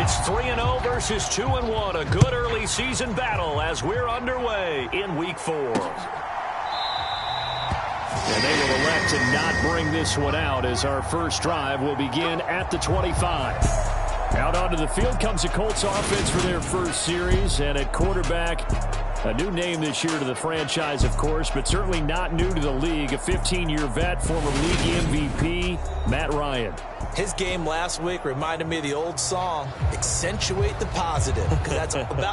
It's 3-0 versus 2-1. A good early season battle as we're underway in Week 4. And they will elect to not bring this one out as our first drive will begin at the 25. Out onto the field comes the Colts offense for their first series. And at quarterback, a new name this year to the franchise, of course, but certainly not new to the league. A 15-year vet, former league MVP, Matt Ryan. His game last week reminded me of the old song, Accentuate the Positive, because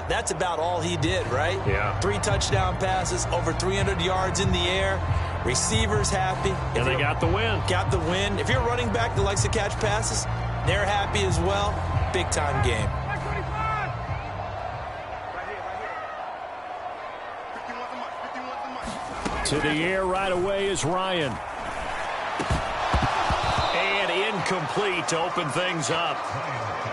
that's about all he did, right? Yeah. 3 touchdown passes, over 300 yards in the air, receivers happy. And they got the win. Got the win. If you're a running back that likes to catch passes, they're happy as well. Big-time game. To the air right away is Ryan. And incomplete to open things up.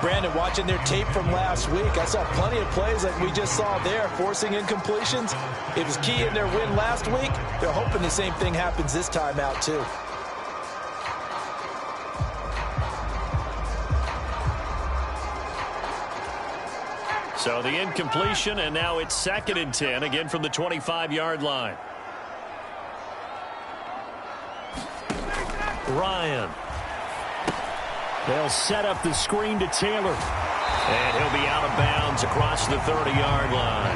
Brandon, watching their tape from last week, I saw plenty of plays like we just saw there, forcing incompletions. It was key in their win last week. They're hoping the same thing happens this time out, too. So the incompletion, and now it's 2nd and 10, again from the 25-yard line. Ryan. They'll set up the screen to Taylor. And he'll be out of bounds across the 30-yard line.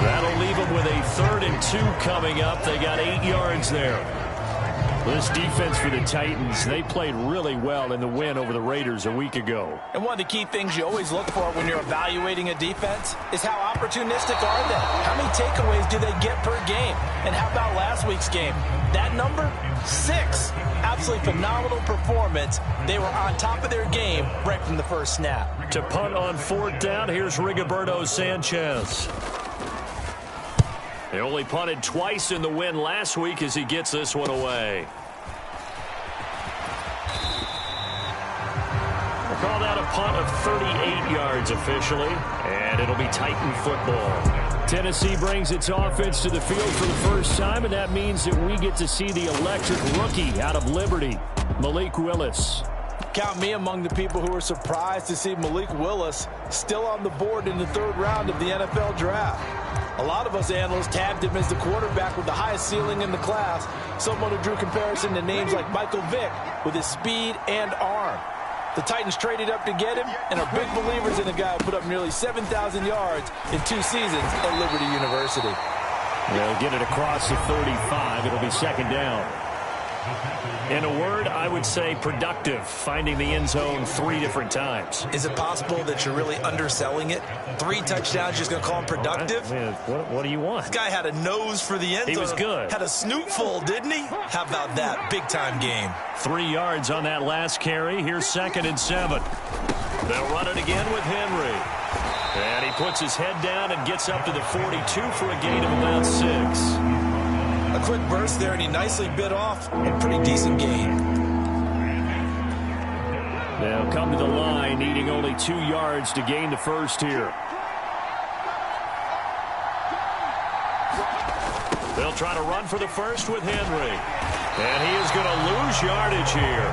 That'll leave them with a 3rd and 2 coming up. They got 8 yards there. This defense for the Titans, they played really well in the win over the Raiders a week ago. And one of the key things you always look for when you're evaluating a defense is how opportunistic are they? How many takeaways do they get per game? And how about last week's game? That number? 6. Absolutely phenomenal performance. They were on top of their game right from the first snap. To punt on 4th down, here's Rigoberto Sanchez. They only punted twice in the win last week as he gets this one away. We'll call that a punt of 38 yards officially, and it'll be Titan football. Tennessee brings its offense to the field for the first time, and that means that we get to see the electric rookie out of Liberty, Malik Willis. Count me among the people who were surprised to see Malik Willis still on the board in the 3rd round of the NFL draft. A lot of us analysts tabbed him as the quarterback with the highest ceiling in the class, someone who drew comparison to names like Michael Vick with his speed and arm. The Titans traded up to get him and are big believers in a guy who put up nearly 7,000 yards in 2 seasons at Liberty University. They'll get it across the 35. It'll be 2nd down. In a word, I would say productive, finding the end zone 3 different times. Is it possible that you're really underselling it? 3 touchdowns, just going to call him productive? What do you want? This guy had a nose for the end zone. He was good. Had a snoot full, didn't he? How about that? Big-time game. 3 yards on that last carry. Here's 2nd and 7. They'll run it again with Henry. And he puts his head down and gets up to the 42 for a gain of about 6. A quick burst there, and he nicely bit off. A pretty decent gain. They'll come to the line, needing only 2 yards to gain the first here. They'll try to run for the first with Henry. And he is going to lose yardage here.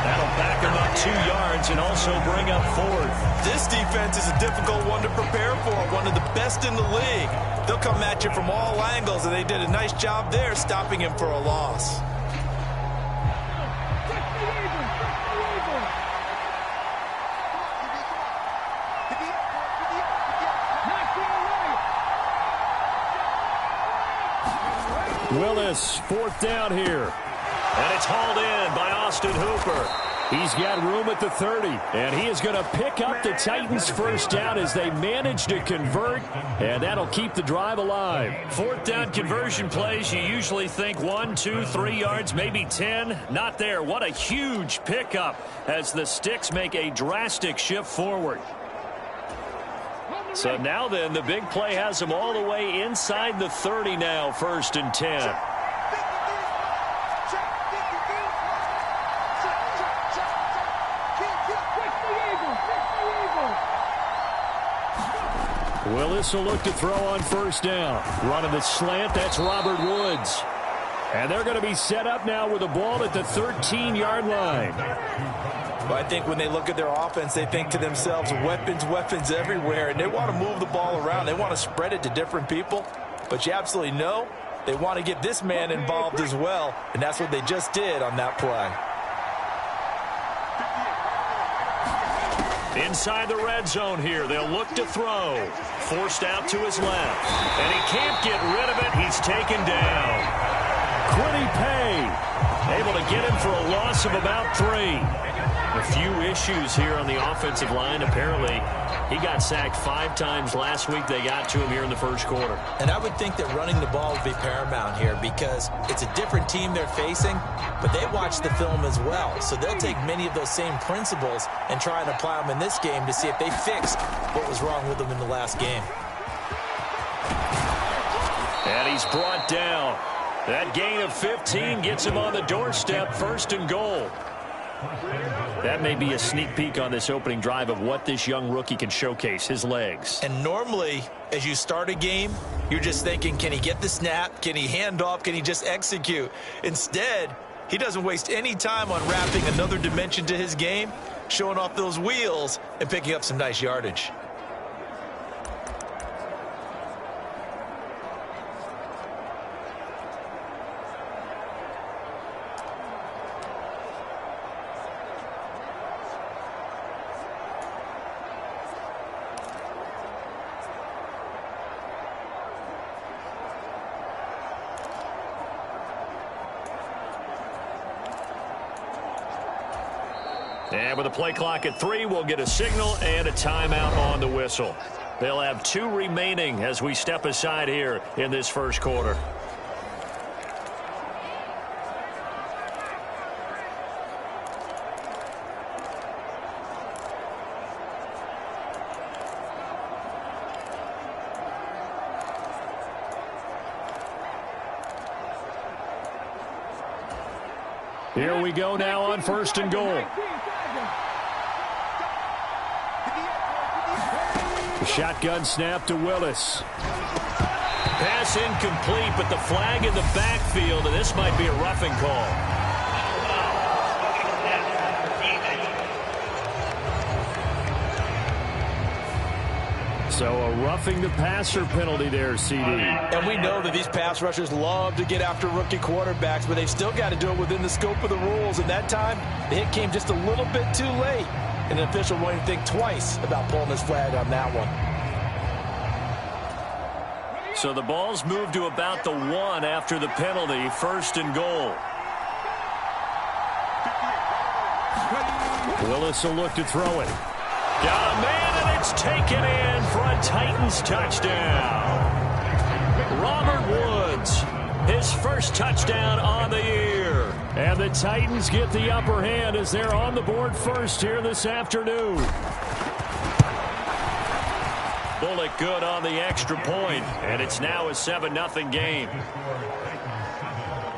That'll back him up 2 yards and also bring up 4th. This defense is a difficult one to prepare for, one of the best in the league. They'll come at you from all angles, and they did a nice job there stopping him for a loss. Willis, 4th down here. And it's hauled in by Austin Hooper. He's got room at the 30, and he is going to pick up the Titans' first down as they manage to convert, and that'll keep the drive alive. 4th down conversion plays, you usually think 1, 2, 3 yards, maybe 10. Not there. What a huge pickup as the Sticks make a drastic shift forward. So now then, the big play has them all the way inside the 30 now, 1st and 10. Willis will look to throw on 1st down. Running the slant, that's Robert Woods. And they're going to be set up now with the ball at the 13-yard line. Well, I think when they look at their offense, they think to themselves, weapons, weapons everywhere, and they want to move the ball around. They want to spread it to different people, but you absolutely know they want to get this man involved as well, and that's what they just did on that play. Inside the red zone here, they'll look to throw. Forced out to his left, and he can't get rid of it. He's taken down. Quiddy Pay able to get him for a loss of about 3. A few issues here on the offensive line. Apparently, he got sacked 5 times last week. They got to him here in the first quarter. And I would think that running the ball would be paramount here because it's a different team they're facing, but they watch the film as well. So they'll take many of those same principles and try and apply them in this game to see if they fixed what was wrong with them in the last game. And he's brought down. That gain of 15 gets him on the doorstep, 1st and goal. That may be a sneak peek on this opening drive of what this young rookie can showcase, his legs. And normally, as you start a game, you're just thinking, can he get the snap? Can he hand off? Can he just execute? Instead, he doesn't waste any time on wrapping another dimension to his game, showing off those wheels, and picking up some nice yardage. And with the play clock at 3, we'll get a signal and a timeout on the whistle. They'll have 2 remaining as we step aside here in this first quarter. Here we go now on 1st and goal. The shotgun snap to Willis. Pass incomplete, but the flag in the backfield, and this might be a roughing call. So a roughing the passer penalty there, CD. And we know that these pass rushers love to get after rookie quarterbacks, but they've still got to do it within the scope of the rules. And that time, the hit came just a little bit too late. And an official won't even think twice about pulling his flag on that one. So the ball's moved to about the 1 after the penalty, 1st and goal. Willis will look to throw it. Got a man, and it's taken in for a Titans touchdown. Robert Woods, his first touchdown on the year. And the Titans get the upper hand as they're on the board first here this afternoon. Bullock good on the extra point, and it's now a 7-0 game.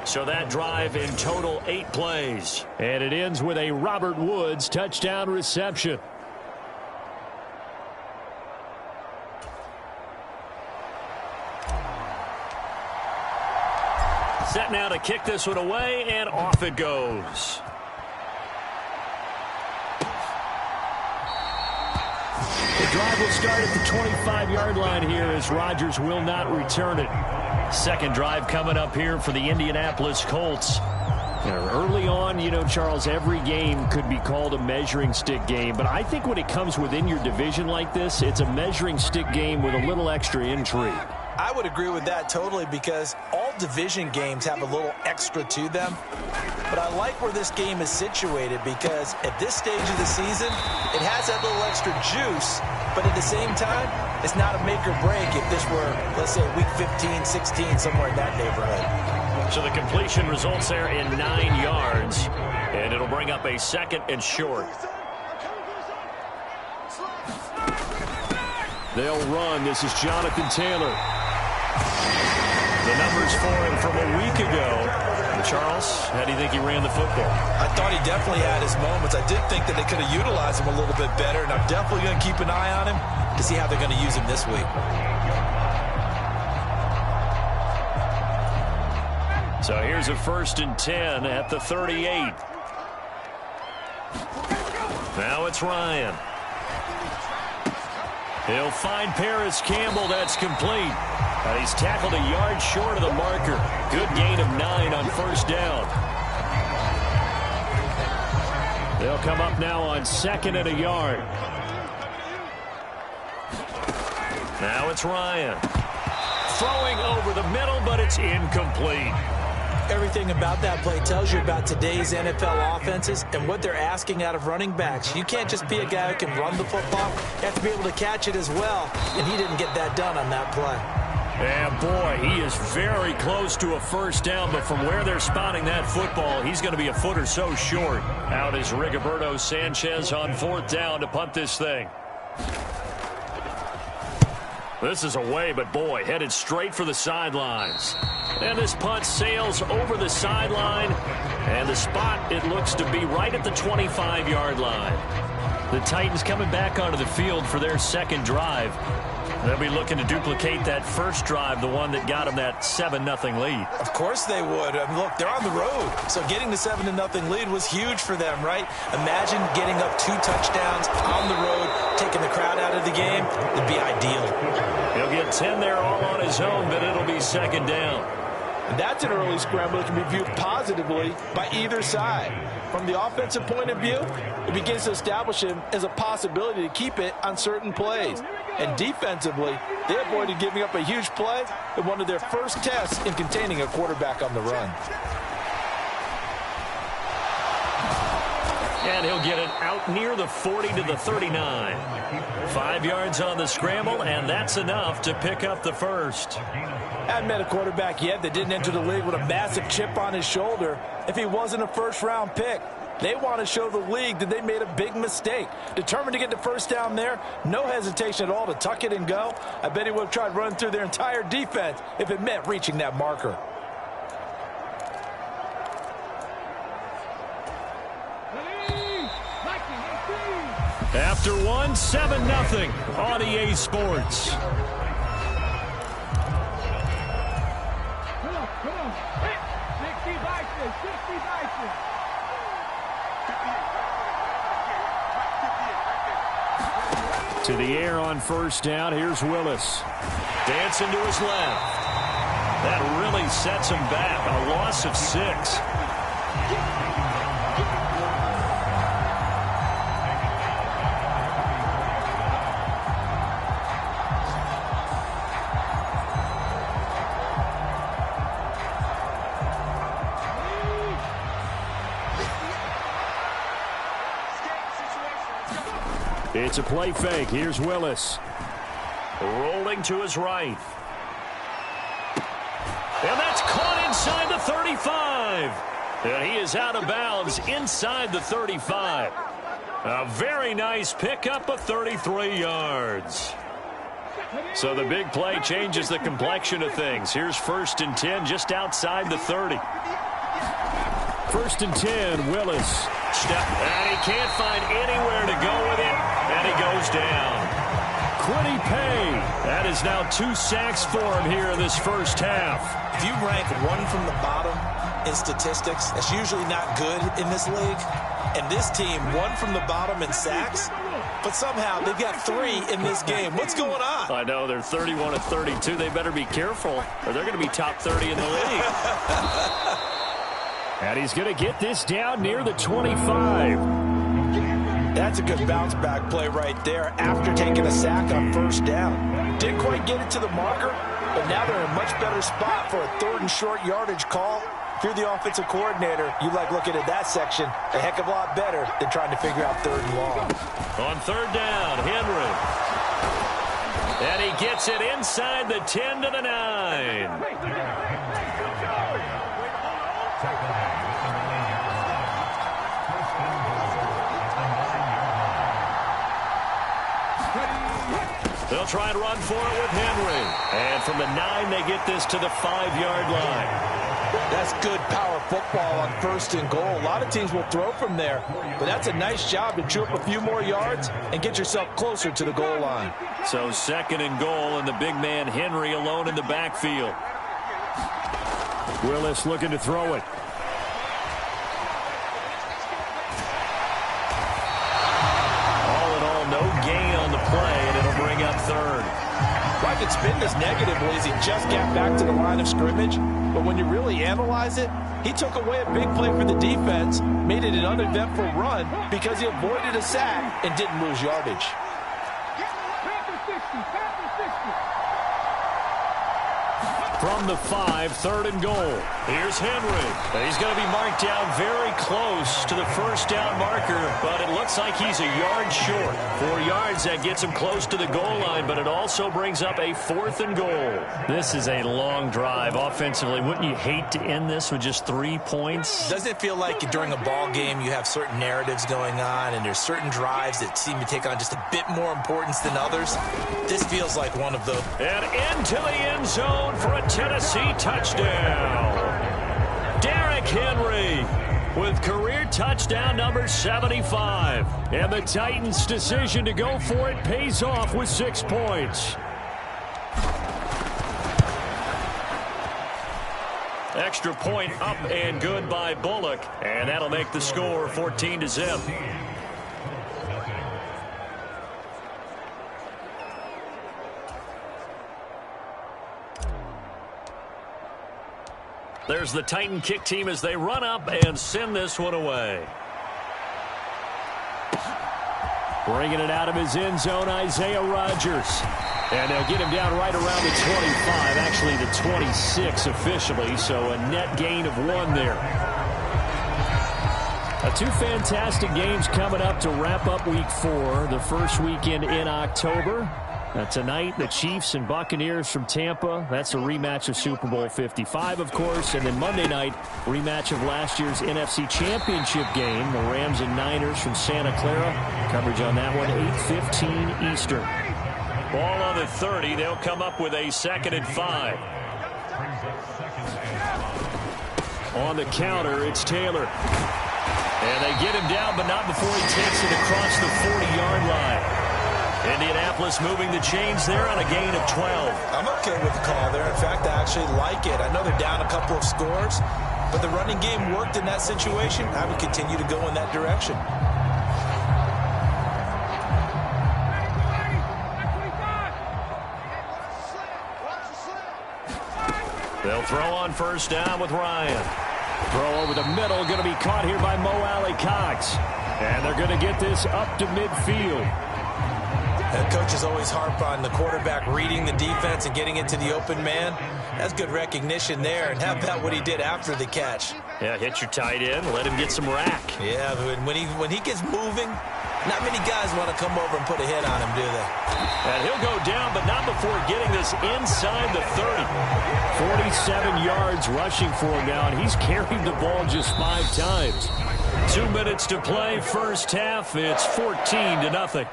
So that drive in total 8 plays. And it ends with a Robert Woods touchdown reception. Set now to kick this one away, and off it goes. The drive will start at the 25-yard line here as Rodgers will not return it. Second drive coming up here for the Indianapolis Colts. Early on, you know, Charles, every game could be called a measuring stick game. But I think when it comes within your division like this, it's a measuring stick game with a little extra intrigue. I would agree with that totally because all division games have a little extra to them. But I like where this game is situated because at this stage of the season, it has that little extra juice. But at the same time, it's not a make or break if this were, let's say, week 15, 16, somewhere in that neighborhood. So the completion results there in 9 yards. And it'll bring up a 2nd and short. They'll run. This is Jonathan Taylor. The numbers for him from a week ago. Charles, how do you think he ran the football? I thought he definitely had his moments. I did think that they could have utilized him a little bit better, and I'm definitely going to keep an eye on him to see how they're going to use him this week. So here's a 1st and 10 at the 38. Now it's Ryan. He'll find Paris Campbell. That's complete. He's tackled a yard short of the marker. Good gain of 9 on 1st down. They'll come up now on 2nd and a yard. Now it's Ryan. Throwing over the middle, but it's incomplete. Everything about that play tells you about today's NFL offenses and what they're asking out of running backs. You can't just be a guy who can run the football. You have to be able to catch it as well, and he didn't get that done on that play. And boy, he is very close to a 1st down, but from where they're spotting that football, he's going to be a foot or so short. Out is Rigoberto Sanchez on 4th down to punt this thing. This is away, but boy, headed straight for the sidelines. And this punt sails over the sideline, and the spot, it looks to be right at the 25-yard line. The Titans coming back onto the field for their 2nd drive. They'll be looking to duplicate that 1st drive, the one that got them that 7-0 lead. Of course they would. I mean, look, they're on the road. So getting the 7-0 lead was huge for them, right? Imagine getting up 2 touchdowns on the road, taking the crowd out of the game. It'd be ideal. He'll get 10 there all on his own, but it'll be 2nd down. And that's an early scramble that can be viewed positively by either side. From the offensive point of view, it begins to establish him as a possibility to keep it on certain plays. And defensively, they avoided giving up a huge play in one of their first tests in containing a quarterback on the run. And he'll get it out near the 40 to the 39. 5 yards on the scramble, and that's enough to pick up the 1st. I haven't met a quarterback yet that didn't enter the league with a massive chip on his shoulder if he wasn't a 1st-round pick. They want to show the league that they made a big mistake. Determined to get the 1st down there, no hesitation at all to tuck it and go. I bet he would have tried running through their entire defense if it meant reaching that marker. After one, 7-0 on EA Sports. To the air on 1st down. Here's Willis. Dancing to his left. That really sets him back. A loss of 6. It's a play fake. Here's Willis. Rolling to his right. And that's caught inside the 35. And he is out of bounds inside the 35. A very nice pickup of 33 yards. So the big play changes the complexion of things. Here's 1st and 10 just outside the 30. 1st and 10, Willis. Step, and he can't find anywhere to go with it, and he goes down. Kwity Paye, that is now 2 sacks for him here in this 1st half. If you rank 1 from the bottom in statistics, that's usually not good in this league. And this team, 1 from the bottom in sacks, but somehow they've got 3 in this game. What's going on? I know, they're 31 of 32. They better be careful, or they're going to be top 30 in the league. And he's going to get this down near the 25. That's a good bounce back play right there after taking a sack on 1st down. Didn't quite get it to the marker, but now they're in a much better spot for a 3rd and short yardage call. If you're the offensive coordinator, you like looking at that section a heck of a lot better than trying to figure out 3rd and long. On 3rd down, Henry. And he gets it inside the 10 to the 9. They'll try and run for it with Henry. And from the 9, they get this to the 5-yard line. That's good power football on 1st and goal. A lot of teams will throw from there, but that's a nice job to chew up a few more yards and get yourself closer to the goal line. So 2nd and goal, and the big man Henry alone in the backfield. Willis looking to throw it. All in all, no gain on the play, and it'll bring up third. Well, I could spin this negatively as he just got back to the line of scrimmage. But when you really analyze it, he took away a big play for the defense, made it an uneventful run because he avoided a sack and didn't lose yardage. From the 5, 3rd and goal. Here's Henry. He's going to be marked down very close to the first down marker, but it looks like he's a yard short. 4 yards, that gets him close to the goal line, but it also brings up a 4th and goal. This is a long drive offensively. Wouldn't you hate to end this with just 3 points? Doesn't it feel like during a ball game you have certain narratives going on and there's certain drives that seem to take on just a bit more importance than others? This feels like one of those. And into the end zone for a Tennessee touchdown. Derrick Henry with career touchdown number 75. And the Titans' decision to go for it pays off with 6 points. Extra point up and good by Bullock. And that'll make the score 14-0. There's the Titan kick team as they run up and send this one away. Bringing it out of his end zone, Isaiah Rodgers. And they'll get him down right around the 25, actually the 26 officially, so a net gain of 1 there. 2 fantastic games coming up to wrap up Week 4, the first weekend in October. Tonight, the Chiefs and Buccaneers from Tampa. That's a rematch of Super Bowl 55, of course. And then Monday night, rematch of last year's NFC Championship game. The Rams and Niners from Santa Clara. Coverage on that one, 8:15 Eastern. Ball on the 30. They'll come up with a 2nd and 5. On the counter, it's Taylor. And they get him down, but not before he takes it across the 40-yard line. Indianapolis moving the chains there on a gain of 12. I'm okay with the call there. In fact, I actually like it. I know they're down a couple of scores, but the running game worked in that situation. I would continue to go in that direction. They'll throw on first down with Ryan. Throw over the middle, going to be caught here by Mo Alley-Cox. And they're going to get this up to midfield. Head coaches always harp on the quarterback reading the defense and getting it to the open man. That's good recognition there. And how about what he did after the catch? Yeah, hit your tight end, let him get some rack. Yeah, but when he gets moving, not many guys want to come over and put a hit on him, do they? And he'll go down, but not before getting this inside the 30. 47 yards rushing for him now, and he's carried the ball just 5 times. 2 minutes to play, first half. It's 14-0.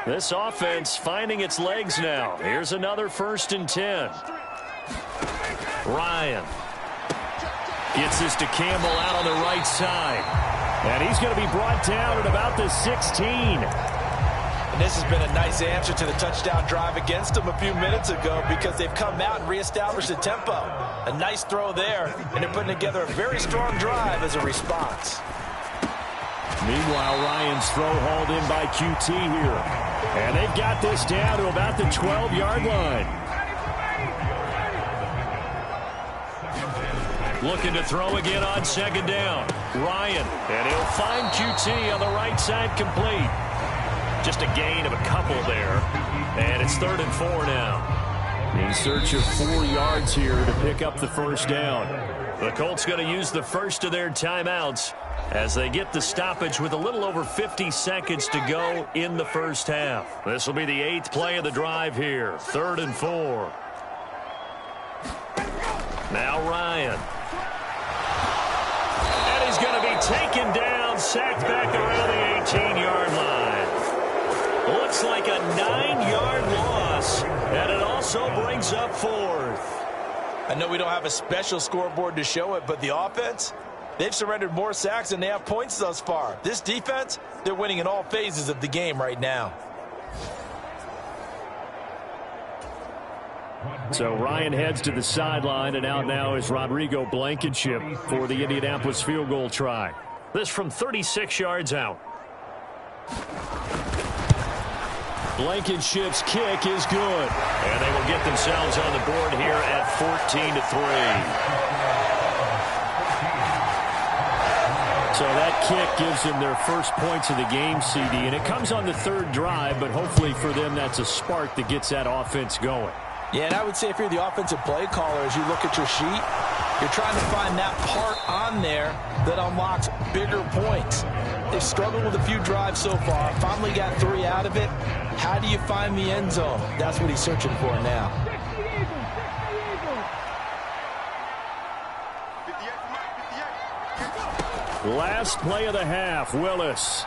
This offense finding its legs now. Here's another 1st and 10. Ryan gets this to Campbell out on the right side. And he's going to be brought down at about the 16. And this has been a nice answer to the touchdown drive against them a few minutes ago because they've come out and reestablished the tempo. A nice throw there, and they're putting together a very strong drive as a response. Meanwhile, Ryan's throw hauled in by QT here. And they've got this down to about the 12-yard line. Looking to throw again on 2nd down. Ryan, and he'll find QT on the right side complete. Just a gain of a couple there. And it's 3rd and 4 now. In search of 4 yards here to pick up the first down. The Colts going to use the first of their timeouts as they get the stoppage with a little over 50 seconds to go in the first half. This will be the 8th play of the drive here. 3rd and 4. Now Ryan. And he's going to be taken down, sacked back around the 18-yard line. Looks like a 9-yard loss, and it also brings up 4th. I know we don't have a special scoreboard to show it, but the offense, they've surrendered more sacks than they have points thus far. This defense, they're winning in all phases of the game right now. So Ryan heads to the sideline, and out now is Rodrigo Blankenship for the Indianapolis field goal try. This from 36 yards out. Blankenship's kick is good. And they will get themselves on the board here at 14-3. So that kick gives them their first points of the game, CD. And it comes on the third drive, but hopefully for them that's a spark that gets that offense going. Yeah, and I would say if you're the offensive play caller, as you look at your sheet, you're trying to find that part on there that unlocks bigger points. They've struggled with a few drives so far. Finally got 3 out of it. How do you find the end zone? That's what he's searching for now. Last play of the half, Willis.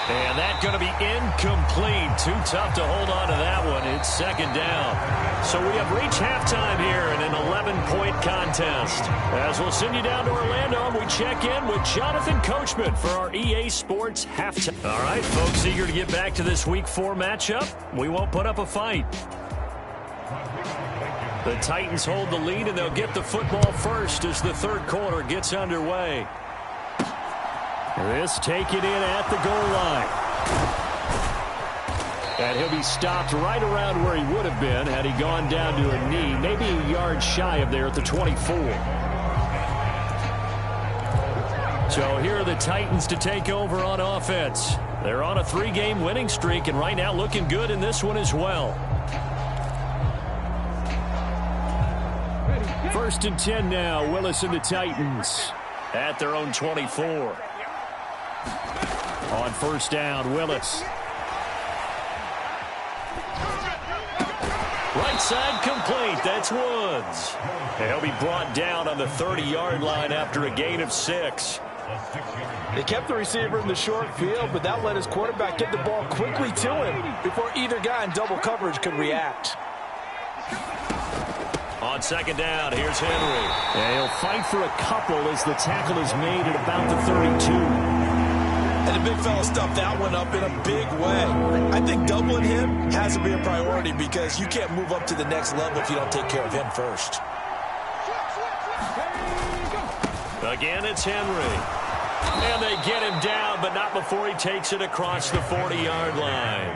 And that's going to be incomplete. Too tough to hold on to that one. It's second down. So we have reached halftime here in an 11-point contest. As we'll send you down to Orlando, we check in with Jonathan Coachman for our EA Sports halftime. All right, folks, eager to get back to this Week 4 matchup. We won't put up a fight. The Titans hold the lead, and they'll get the football first as the third quarter gets underway. This taken in at the goal line. And he'll be stopped right around where he would have been had he gone down to a knee, maybe a yard shy of there at the 24. So here are the Titans to take over on offense. They're on a 3-game winning streak, and right now looking good in this one as well. First and 10 now, Willis and the Titans at their own 24. On first down, Willis. Right side complete. That's Woods. He'll be brought down on the 30-yard line after a gain of 6. They kept the receiver in the short field, but that let his quarterback get the ball quickly to him before either guy in double coverage could react. On second down, here's Henry. And he'll fight for a couple as the tackle is made at about the 32. And the big fella stuffed that one up in a big way. I think doubling him has to be a priority because you can't move up to the next level if you don't take care of him first. Again, it's Henry. And they get him down, but not before he takes it across the 40-yard line.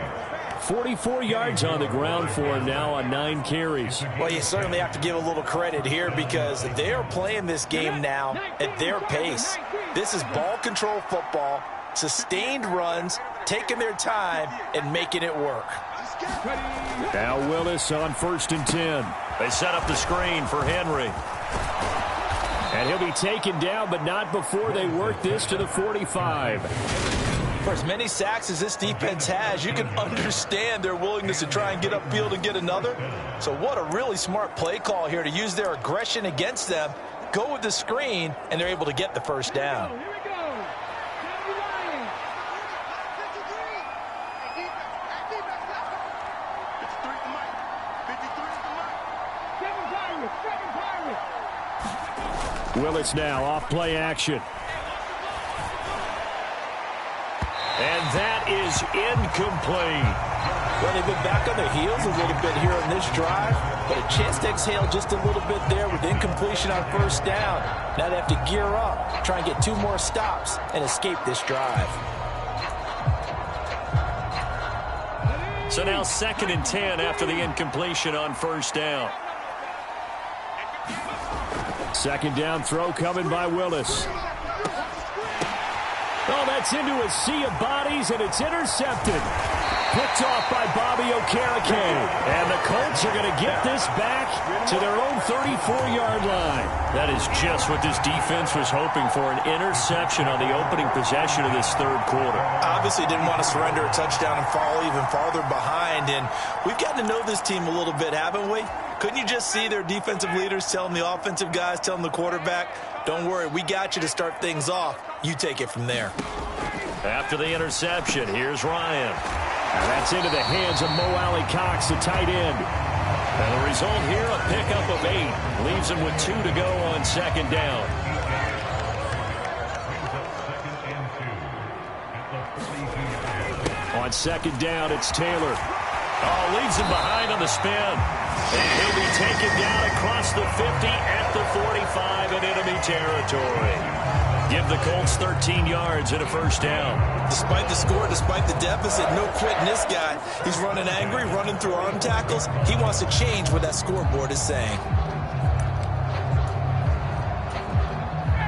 44 yards on the ground for him now on 9 carries. Well, you certainly have to give a little credit here because they are playing this game now at their pace. This is ball control football, sustained runs, taking their time, and making it work. Now Willis on first and 10. They set up the screen for Henry. And he'll be taken down, but not before they work this to the 45. For as many sacks as this defense has, you can understand their willingness to try and get upfield and get another. So what a really smart play call here to use their aggression against them, go with the screen, and they're able to get the first down. Willis now off play action. And that is incomplete. Well, they've been back on their heels a little bit here on this drive, but a chance to exhale just a little bit there with incompletion on first down. Now they have to gear up, try and get 2 more stops, and escape this drive. So now second and 10 after the incompletion on first down. Second down throw coming by Willis. Oh, that's into a sea of bodies, and it's intercepted. Picked off by Bobby Okereke. And the Colts are going to get this back to their own 34-yard line. That is just what this defense was hoping for, an interception on the opening possession of this third quarter. Obviously didn't want to surrender a touchdown and fall even farther behind. And we've gotten to know this team a little bit, haven't we? Couldn't you just see their defensive leaders telling the offensive guys, telling the quarterback, don't worry, we got you to start things off. You take it from there. After the interception, here's Ryan. And that's into the hands of Mo Alley-Cox, the tight end. And the result here, a pickup of 8. Leaves him with 2 to go on second down. On second down, it's Taylor. Oh, leaves him behind on the spin. And he'll be taken down across the 50 at the 45 in enemy territory. Give the Colts 13 yards and a first down. Despite the score, despite the deficit, no quitting this guy. He's running angry, running through arm tackles. He wants to change what that scoreboard is saying.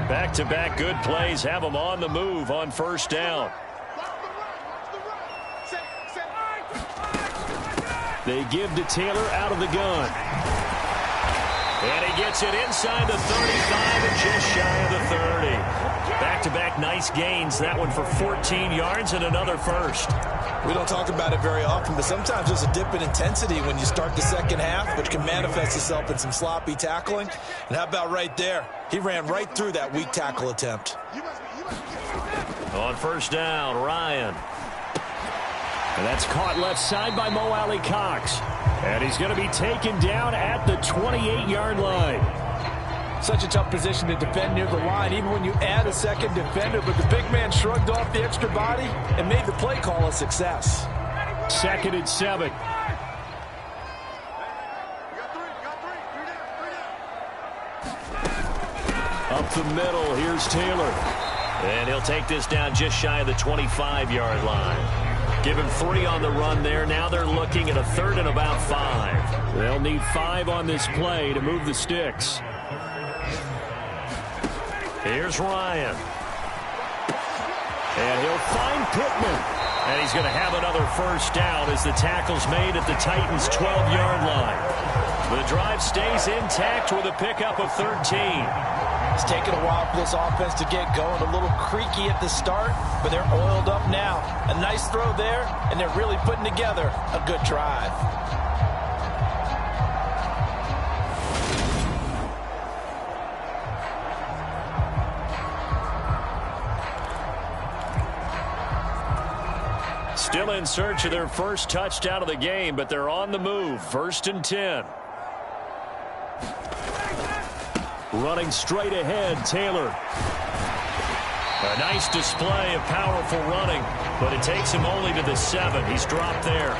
Back-to-back good plays have him on the move on first down. They give to Taylor out of the gun. And he gets it inside the 35 and just shy of the 30. Back-to-back nice gains. That one for 14 yards and another first. We don't talk about it very often, but sometimes there's a dip in intensity when you start the second half, which can manifest itself in some sloppy tackling. And how about right there? He ran right through that weak tackle attempt. On first down, Ryan. And that's caught left side by Mo Alley-Cox. And he's going to be taken down at the 28-yard line. Such a tough position to defend near the line, even when you add a second defender. But the big man shrugged off the extra body and made the play call a success. Second and 7. Up the middle, here's Taylor. And he'll take this down just shy of the 25-yard line. Give him 3 on the run there. Now they're looking at a third and about 5. They'll need 5 on this play to move the sticks. Here's Ryan. And he'll find Pittman. And he's going to have another first down as the tackle's made at the Titans' 12-yard line. The drive stays intact with a pickup of 13. It's taken a while for this offense to get going. A little creaky at the start, but they're oiled up now. A nice throw there, and they're really putting together a good drive. Still in search of their first touchdown of the game, but they're on the move. 1st and 10. Running straight ahead, Taylor. A nice display of powerful running, but it takes him only to the 7. He's dropped there.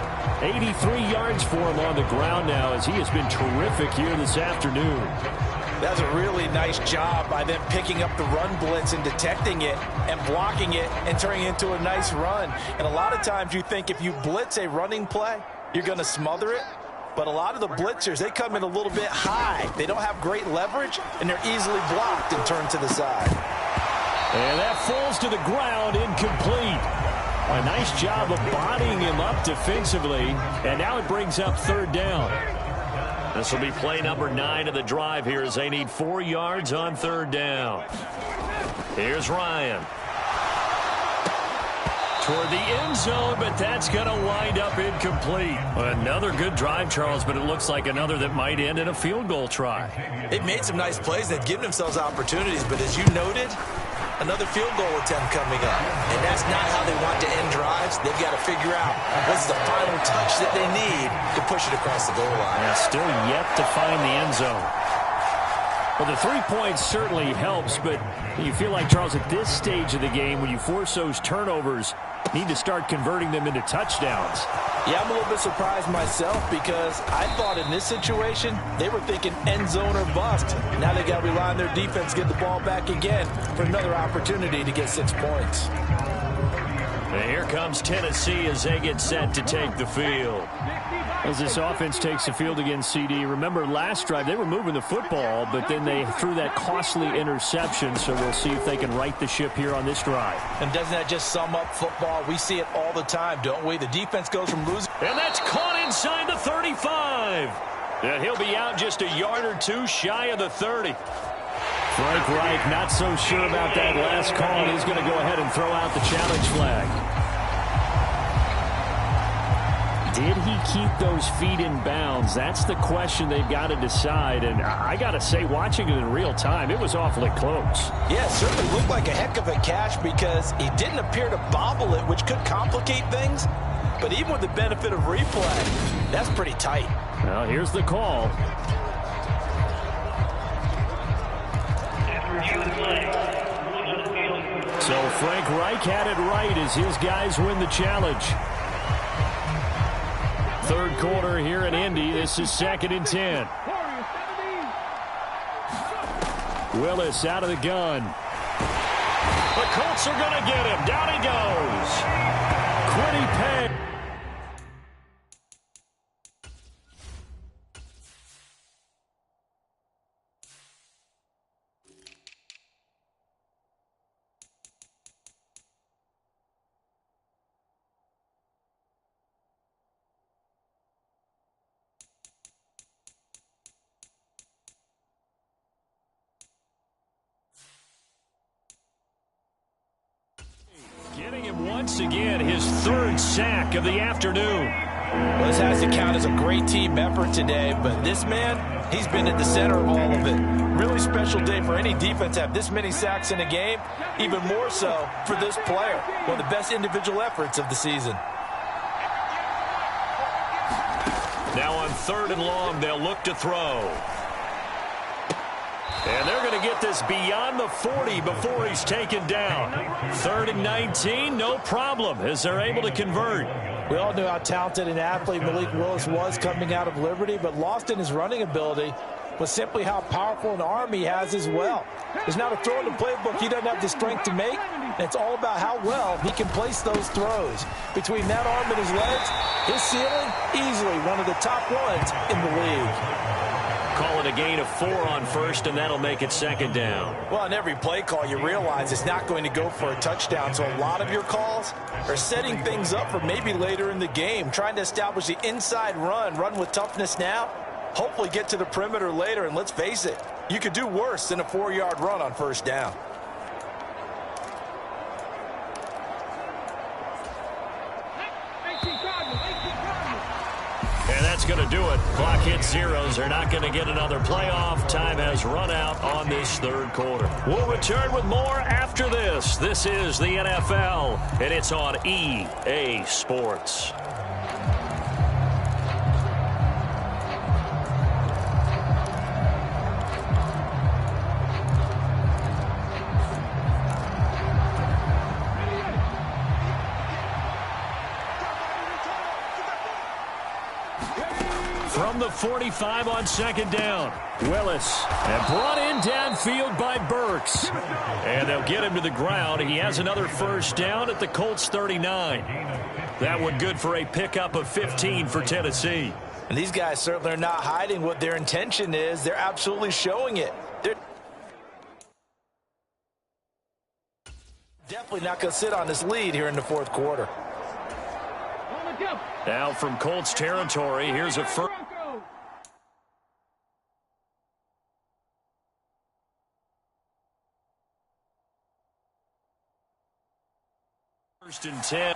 83 yards for him on the ground now as he has been terrific here this afternoon. That's a really nice job by them picking up the run blitz and detecting it and blocking it and turning it into a nice run. And a lot of times you think if you blitz a running play, you're going to smother it. But a lot of the blitzers, they come in a little bit high. They don't have great leverage, and they're easily blocked and turned to the side. And that falls to the ground, incomplete. A nice job of bodying him up defensively, and now it brings up 3rd down. This will be play number 9 of the drive here as they need 4 yards on 3rd down. Here's Ryan. Toward the end zone, but that's going to wind up incomplete. Another good drive, Charles, but it looks like another that might end in a field goal try. They've made some nice plays. They've given themselves opportunities, but as you noted, another field goal attempt coming up. And that's not how they want to end drives. They've got to figure out what's the final touch that they need to push it across the goal line. Yeah, still yet to find the end zone. Well, the 3 points certainly helps, but you feel like, Charles, at this stage of the game, when you force those turnovers, need to start converting them into touchdowns. Yeah, I'm a little bit surprised myself because I thought in this situation they were thinking end zone or bust. Now they got to rely on their defense, get the ball back again for another opportunity to get 6 points. And here comes Tennessee as they get set to take the field. As this offense takes the field against CD, remember last drive they were moving the football, but then they threw that costly interception, so we'll see if they can right the ship here on this drive. And doesn't that just sum up football? We see it all the time, don't we? The defense goes from losing. And that's caught inside the 35. And he'll be out just a yard or 2 shy of the 30. Frank Reich not so sure about that last call, and he's going to go ahead and throw out the challenge flag. Did he keep those feet in bounds? That's the question they've got to decide. And I got to say, watching it in real time, it was awfully close. Yeah, it certainly looked like a heck of a catch because he didn't appear to bobble it, which could complicate things. But even with the benefit of replay, that's pretty tight. Well, here's the call. So Frank Reich had it right as his guys win the challenge. Third quarter here in Indy. This is 2nd and 10. Willis out of the gun. The Colts are going to get him. Down he goes. Quiddy Pay. Getting him once again his 3rd sack of the afternoon. Well, this has to count as a great team effort today, but this man, he's been at the center of all of it. Really special day for any defense to have this many sacks in a game, even more so for this player. One of the best individual efforts of the season. Now on 3rd and long, they'll look to throw. And they're going to get this beyond the 40 before he's taken down. 3rd and 19, no problem, as they're able to convert. We all knew how talented an athlete Malik Willis was coming out of Liberty, but lost in his running ability was simply how powerful an arm he has as well. There's not a throw in the playbook he doesn't have the strength to make, and it's all about how well he can place those throws. Between that arm and his legs, his ceiling, easily one of the top ones in the league. Call it a gain of 4 on 1st, and that'll make it 2nd down. Well, on every play call, you realize it's not going to go for a touchdown, so a lot of your calls are setting things up for maybe later in the game, trying to establish the inside run with toughness now, hopefully get to the perimeter later, and let's face it, you could do worse than a 4-yard run on 1st down. And that's going to do it. Clock hits zeros. They're not going to get another playoff. Time has run out on this 3rd quarter. We'll return with more after this. This is the NFL, and it's on EA Sports. From the 45 on 2nd down, Willis, and brought in downfield by Burks. And they'll get him to the ground. He has another 1st down at the Colts 39. That one good for a pickup of 15 for Tennessee. And these guys certainly are not hiding what their intention is. They're absolutely showing it. They're definitely not going to sit on this lead here in the 4th quarter. Now from Colts territory, here's a 1st and 10.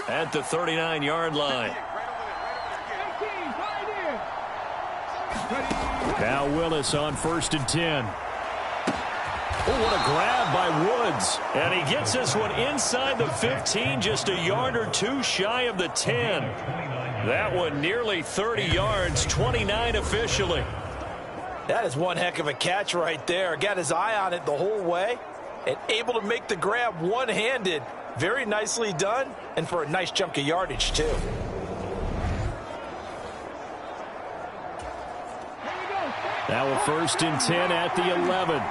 At the 39-yard line. Now Willis on 1st and 10. Oh, what a grab by Woods. And he gets this one inside the 15, just a yard or 2 shy of the 10. That one nearly 30 yards, 29 officially. That is one heck of a catch right there. Got his eye on it the whole way and able to make the grab one-handed. Very nicely done, and for a nice chunk of yardage, too. Now a 1st and 10 at the 11.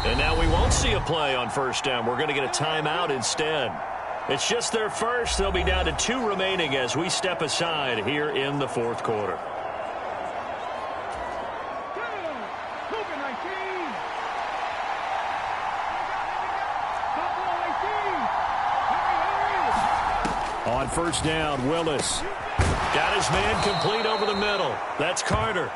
And now we won't see a play on 1st down. We're going to get a timeout instead. It's just their first. They'll be down to 2 remaining as we step aside here in the 4th quarter. On 1st down, Willis got his man complete over the middle. That's Carter.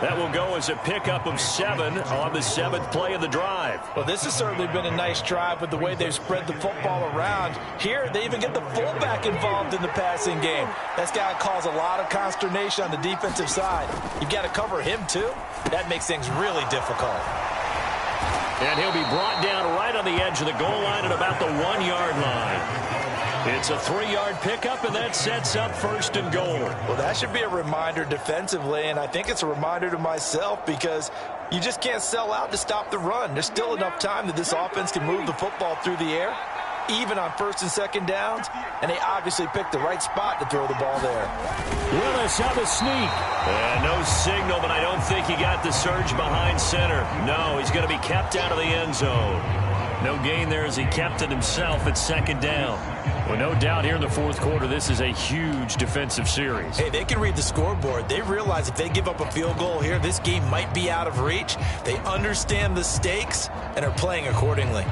That will go as a pickup of 7 on the 7th play of the drive. Well, this has certainly been a nice drive with the way they've spread the football around. Here, they even get the fullback involved in the passing game. That's got to cause a lot of consternation on the defensive side. You've got to cover him, too. That makes things really difficult. And he'll be brought down right on the edge of the goal line at about the 1-yard line. It's a 3-yard pickup, and that sets up 1st and goal. Well, that should be a reminder defensively, and I think it's a reminder to myself because you just can't sell out to stop the run. There's still enough time that this offense can move the football through the air, even on 1st and 2nd downs, and they obviously picked the right spot to throw the ball there. Willis on the sneak. And no signal, but I don't think he got the surge behind center. No, he's going to be kept out of the end zone. No gain there as he kept it himself at 2nd down. Well, no doubt here in the 4th quarter, this is a huge defensive series. Hey, they can read the scoreboard. They realize if they give up a field goal here, this game might be out of reach. They understand the stakes and are playing accordingly.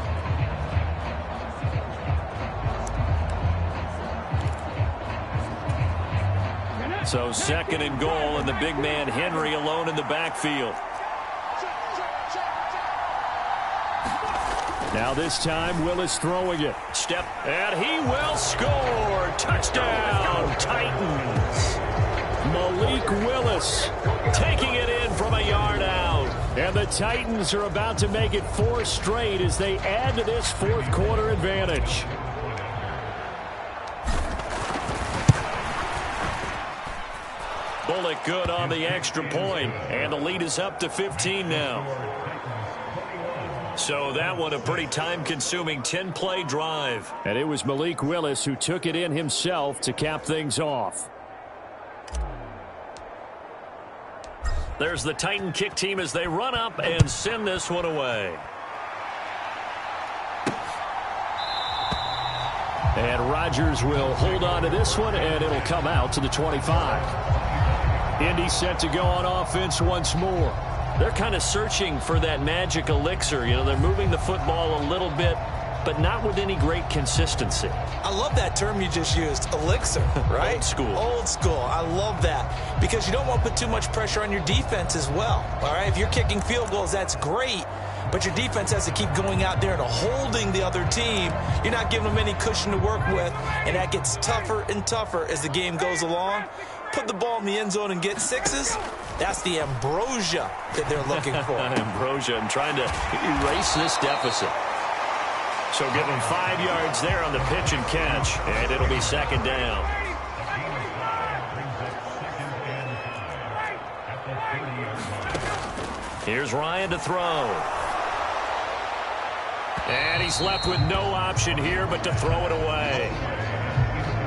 So 2nd and goal, and the big man Henry alone in the backfield. Now this time, Willis throwing it. Step, and he will score. Touchdown, Titans. Malik Willis taking it in from a yard out. And the Titans are about to make it 4 straight as they add to this 4th quarter advantage. Bullock good on the extra point, and the lead is up to 15 now. So that one a pretty time-consuming 10-play drive. And it was Malik Willis who took it in himself to cap things off. There's the Titan kick team as they run up and send this one away. And Rodgers will hold on to this one, and it'll come out to the 25. Indy set to go on offense once more. They're kind of searching for that magic elixir. You know, they're moving the football a little bit, but not with any great consistency. I love that term you just used, elixir, right? Old school. Old school. I love that because you don't want to put too much pressure on your defense as well, all right? If you're kicking field goals, that's great, but your defense has to keep going out there and holding the other team. You're not giving them any cushion to work with, and that gets tougher and tougher as the game goes along. Put the ball in the end zone and get 6s. That's the ambrosia that they're looking for. Ambrosia and trying to erase this deficit. So give them 5 yards there on the pitch and catch, and it'll be 2nd down. Here's Ryan to throw. And he's left with no option here but to throw it away.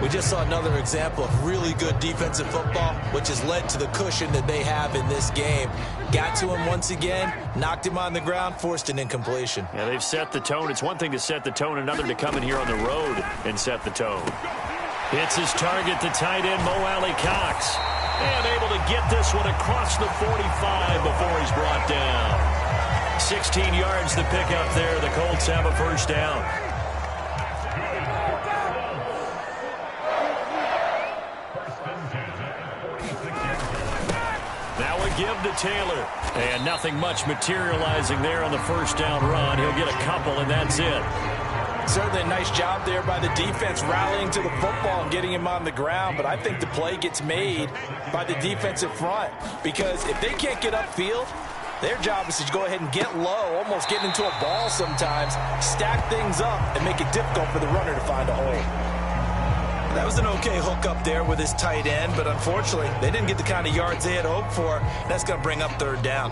We just saw another example of really good defensive football, which has led to the cushion that they have in this game. Got to him once again, knocked him on the ground, forced an incompletion. Yeah, they've set the tone. It's one thing to set the tone, another to come in here on the road and set the tone. Hits his target, the tight end, Mo Alley-Cox. And able to get this one across the 45 before he's brought down. 16 yards to pick up there. The Colts have a 1st down. Give to Taylor. And nothing much materializing there on the 1st down run. He'll get a couple, and that's it. Certainly a nice job there by the defense rallying to the football and getting him on the ground, but I think the play gets made by the defensive front because if they can't get upfield, their job is to go ahead and get low, almost get into a ball sometimes, stack things up, and make it difficult for the runner to find a hole. That was an okay hook up there with his tight end, but unfortunately, they didn't get the kind of yards they had hoped for. That's going to bring up 3rd down.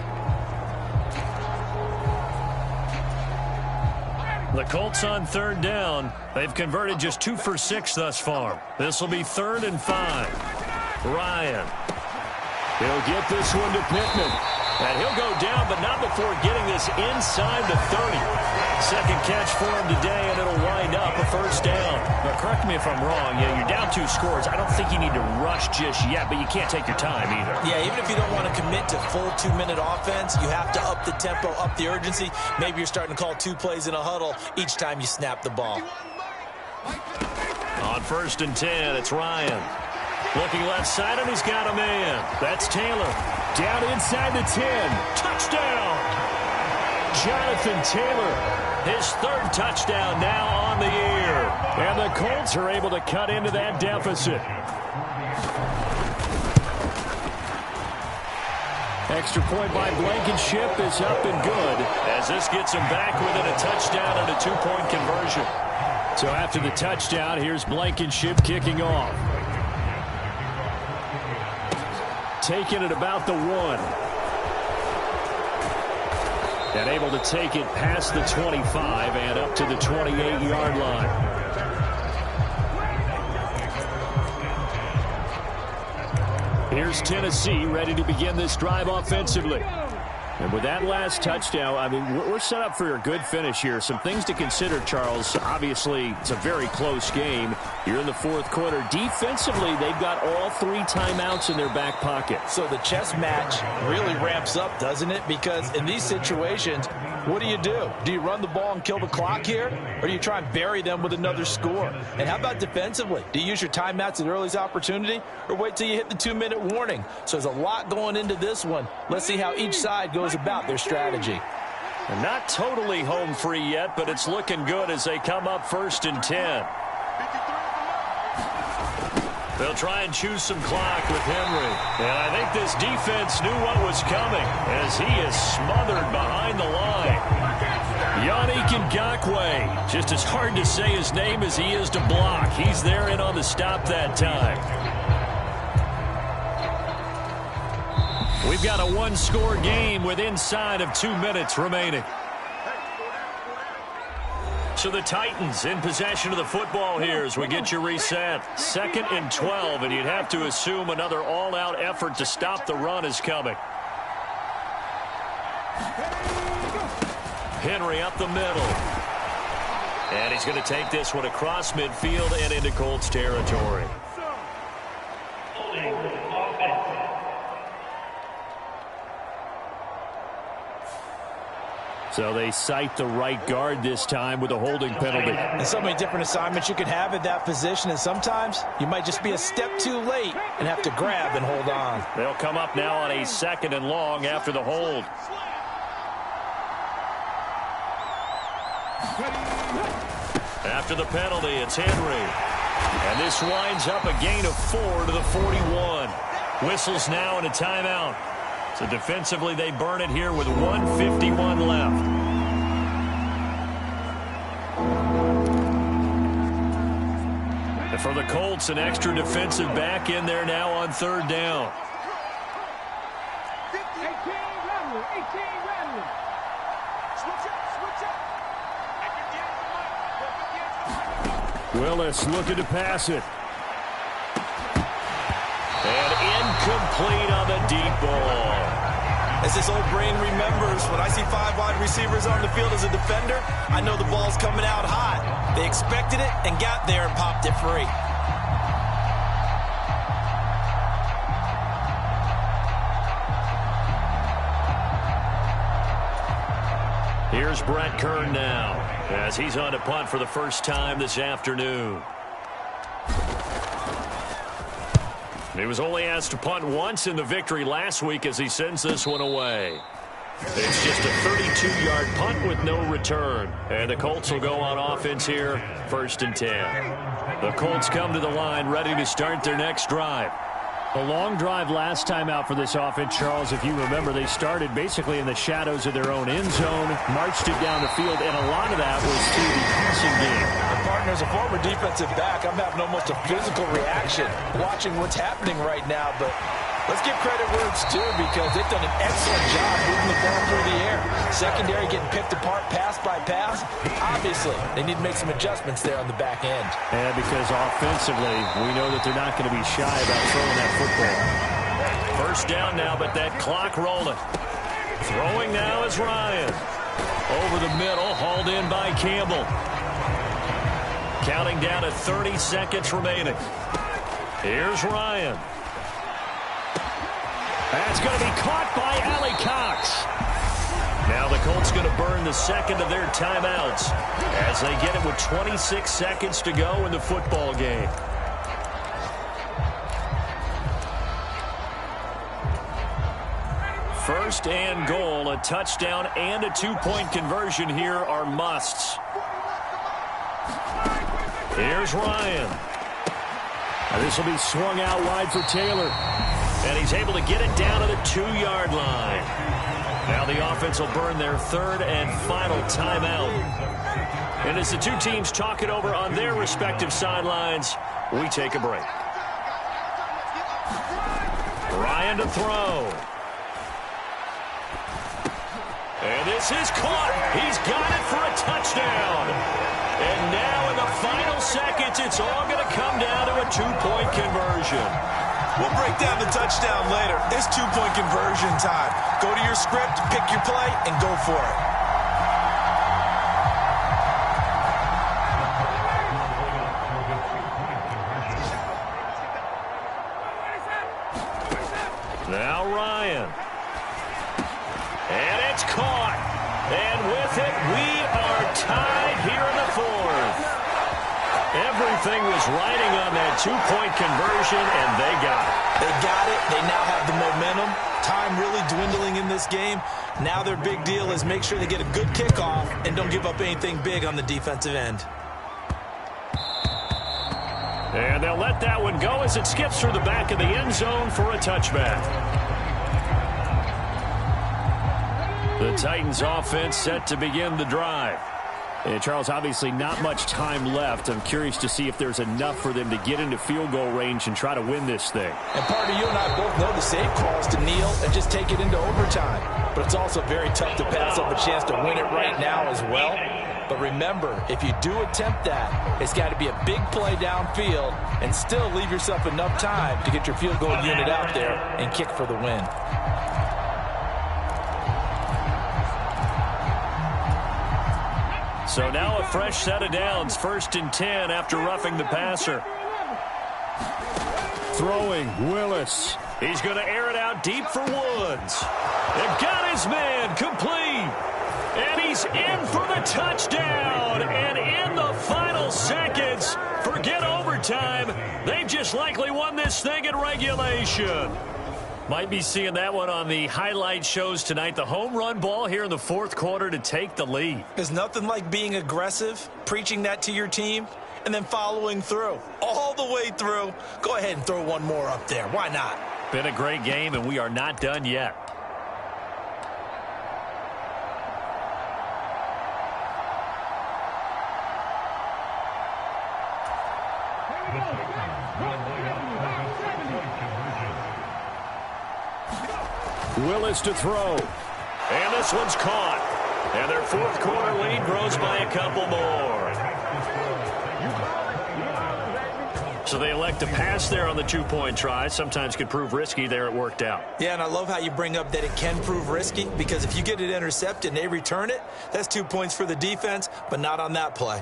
The Colts on 3rd down. They've converted just 2 for 6 thus far. This will be 3rd and 5. Ryan. He'll get this one to Pittman. And he'll go down, but not before getting this inside the 30. 2nd catch for him today, and it'll wind up a 1st down. Now, correct me if I'm wrong. Yeah, you're down 2 scores. I don't think you need to rush just yet, but you can't take your time either. Yeah, even if you don't want to commit to full 2-minute offense, you have to up the tempo, up the urgency. Maybe you're starting to call 2 plays in a huddle each time you snap the ball. On 1st and 10, it's Ryan. Looking left side, and he's got a man. That's Taylor. Down inside the 10. Touchdown! Jonathan Taylor, his third touchdown now on the year. And the Colts are able to cut into that deficit. Extra point by Blankenship is up and good, as this gets him back within a touchdown and a 2-point conversion. So after the touchdown, here's Blankenship kicking off. Taking it about the 1. And able to take it past the 25 and up to the 28-yard line. Here's Tennessee ready to begin this drive offensively. And with that last touchdown, I mean, we're set up for a good finish here. Some things to consider, Charles. Obviously, it's a very close game. You're in the fourth quarter. Defensively, they've got all 3 timeouts in their back pocket. So the chess match really ramps up, doesn't it? Because in these situations, what do? Do you run the ball and kill the clock here? Or do you try and bury them with another score? And how about defensively? Do you use your timeouts at earliest opportunity? Or wait till you hit the 2-minute warning? So there's a lot going into this one. Let's see how each side goes about their strategy. And not totally home free yet, but it's looking good as they come up 1st and 10. They'll try and choose some clock with Henry. And I think this defense knew what was coming as he is smothered behind the line. Yannick Ngakoue, just as hard to say his name as he is to block. He's there in on the stop that time. We've got a 1-score game with inside of 2 minutes remaining. So the Titans in possession of the football here as we get you reset. 2nd and 12, and you'd have to assume another all-out effort to stop the run is coming. Henry up the middle. And he's going to take this one across midfield and into Colts territory. So they cite the right guard this time with a holding penalty. And so many different assignments you can have at that position, and sometimes you might just be a step too late and have to grab and hold on. They'll come up now on a 2nd and long after the hold. After the penalty, it's Henry. And this winds up a gain of 4 to the 41. Whistles now and a timeout. So defensively, they burn it here with 1:51 left. And for the Colts, an extra defensive back in there now on 3rd down. Willis looking to pass it. And incomplete on the deep ball. As this old brain remembers, when I see 5 wide receivers on the field as a defender, I know the ball's coming out hot. They expected it and got there and popped it free. Here's Brett Kern now, as he's on to punt for the first time this afternoon. He was only asked to punt once in the victory last week as he sends this one away. It's just a 32-yard punt with no return. And the Colts will go on offense here, 1st and 10. The Colts come to the line ready to start their next drive. A long drive last time out for this offense, Charles. If you remember, they started basically in the shadows of their own end zone, marched it down the field, and a lot of that was to the passing game. And partner, as a former defensive back, I'm having almost a physical reaction watching what's happening right now. But let's give credit where it's due, because they've done an excellent job moving the ball through the air. Secondary getting picked apart pass by pass. Obviously, they need to make some adjustments there on the back end. And because offensively, we know that they're not going to be shy about throwing that football. 1st down now, but that clock rolling. Throwing now is Ryan. Over the middle, hauled in by Campbell. Counting down to 30 seconds remaining. Here's Ryan. That's going to be caught by Allie Cox. Now the Colts going to burn the 2nd of their timeouts as they get it with 26 seconds to go in the football game. First and goal, a touchdown and a two-point conversion here are musts. Here's Ryan. This will be swung out wide for Taylor. And he's able to get it down to the 2-yard line. Now the offense will burn their third and final timeout. And as the two teams talk it over on their respective sidelines, we take a break. Ryan to throw. And this is caught. He's got it for a touchdown. And now in the final seconds, it's all going to come down to a two-point conversion. We'll break down the touchdown later. It's two-point conversion time. Go to your script, pick your play, and go for it. Now Ryan. And it's caught. And with it, we are tied here in the fourth. Everything was riding on that two-point conversion, and they got it. They got it. They now have the momentum. Time really dwindling in this game. Now their big deal is make sure they get a good kickoff and don't give up anything big on the defensive end. And they'll let that one go as it skips through the back of the end zone for a touchback. The Titans offense set to begin the drive. And Charles, obviously not much time left. I'm curious to see if there's enough for them to get into field goal range and try to win this thing. And partner, you and I both know the save calls to kneel and just take it into overtime. But it's also very tough to pass up a chance to win it right now as well. But remember, if you do attempt that, it's got to be a big play downfield and still leave yourself enough time to get your field goal unit out there and kick for the win. So now a fresh set of downs, 1st and 10 after roughing the passer. Throwing, Willis. He's going to air it out deep for Woods. They've got his man complete. And he's in for the touchdown. And in the final seconds, forget overtime. They've just likely won this thing in regulation. Might be seeing that one on the highlight shows tonight. The home run ball here in the fourth quarter to take the lead. There's nothing like being aggressive, preaching that to your team, and then following through. All the way through. Go ahead and throw one more up there. Why not? Been a great game, and we are not done yet. Willis to throw. And this one's caught. And their fourth quarter lead grows by a couple more. So they elect to pass there on the two-point try. Sometimes could prove risky. There it worked out. Yeah, and I love how you bring up that it can prove risky, because if you get it intercepted and they return it, that's 2 points for the defense, but not on that play.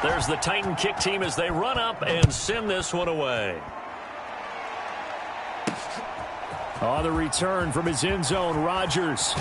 There's the Titan kick team as they run up and send this one away. On the return from his end zone, Rodgers.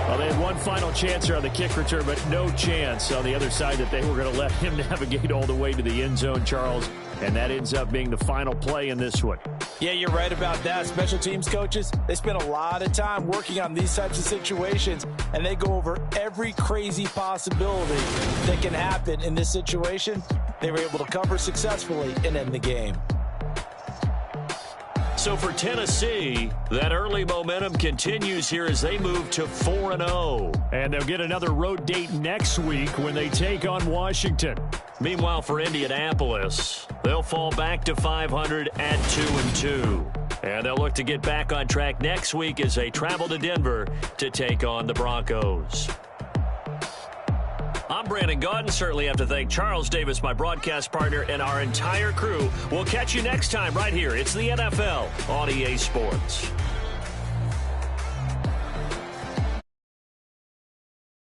Well, they had one final chance here on the kick return, but no chance on the other side that they were going to let him navigate all the way to the end zone, Charles. And that ends up being the final play in this one. Yeah, you're right about that. Special teams coaches, they spend a lot of time working on these types of situations, and they go over every crazy possibility that can happen in this situation. They were able to cover successfully and end the game. So for Tennessee, that early momentum continues here as they move to 4-0. And they'll get another road date next week when they take on Washington. Meanwhile, for Indianapolis, they'll fall back to 500 at 2-2. And they'll look to get back on track next week as they travel to Denver to take on the Broncos. I'm Brandon Gaudin. Certainly have to thank Charles Davis, my broadcast partner, and our entire crew. We'll catch you next time right here. It's the NFL on EA Sports.